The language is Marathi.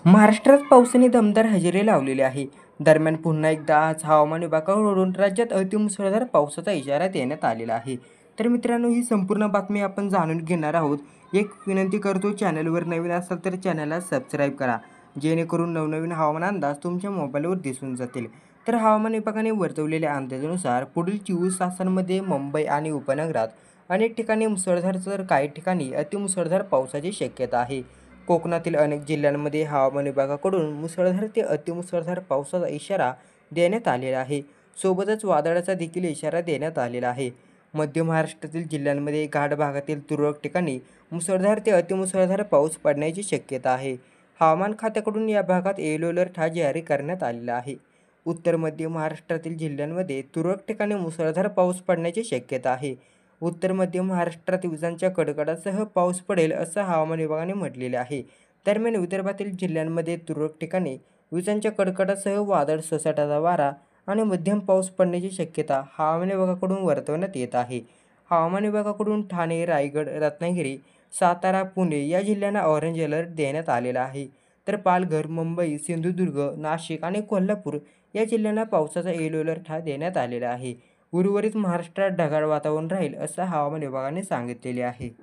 महाराष्ट्रात पावसाने दमदार हजेरी लावलेली आहे. दरम्यान पुन्हा एकदा आज हवामान विभागाकडून राज्यात अतिमुसळधार पावसाचा इशारा देण्यात आलेला आहे. तर मित्रांनो, ही संपूर्ण बातमी आपण जाणून घेणार आहोत. एक विनंती करतो, चॅनलवर नवीन असाल तर चॅनलला सबस्क्राईब करा, जेणेकरून नवनवीन हवामान अंदाज तुमच्या मोबाईलवर दिसून जातील. तर हवामान विभागाने वर्तवलेल्या अंदाजानुसार पुढील 24 तासांमध्ये मुंबई आणि उपनगरात अनेक ठिकाणी मुसळधार तर काही ठिकाणी अतिमुसळधार पावसाची शक्यता आहे. कोकणातील अनेक जिल्ह्यांमध्ये हवामान विभागाकडून मुसळधार ते अतिमुसळधार पावसाचा इशारा देण्यात आलेला आहे. सोबतच वादळाचा देखील इशारा देण्यात आलेला आहे. मध्य महाराष्ट्रातील जिल्ह्यांमध्ये घाट भागातील तुरळक ठिकाणी मुसळधार ते अतिमुसळधार पाऊस पडण्याची शक्यता आहे. हवामान खात्याकडून या भागात येलो अलर्ट हा जारी करण्यात आलेला आहे. उत्तर मध्य महाराष्ट्रातील जिल्ह्यांमध्ये तुरळक ठिकाणी मुसळधार पाऊस पडण्याची शक्यता आहे. उत्तर मध्य महाराष्ट्रात विजांच्या कडकडाटासह पाऊस पडेल असं हवामान विभागाने म्हटलेले आहे. दरम्यान विदर्भातील जिल्ह्यांमध्ये तुरळक ठिकाणी विजांच्या कडकडाटासह वादळ, सोसाट्याचा वारा आणि मध्यम पाऊस पडण्याची शक्यता हवामान विभागाकडून वर्तवण्यात येत आहे. हवामान विभागाकडून ठाणे, रायगड, रत्नागिरी, सातारा, पुणे या जिल्ह्यांना ऑरेंज अलर्ट देण्यात आलेला आहे. तर पालघर, मुंबई, सिंधुदुर्ग, नाशिक आणि कोल्हापूर या जिल्ह्यांना पावसाचा येलो अलर्ट हा देण्यात आलेला आहे. उर्वरित महाराष्ट्रात ढगाळ वातावरण राहील असं हवामान विभागाने सांगितलेले आहे.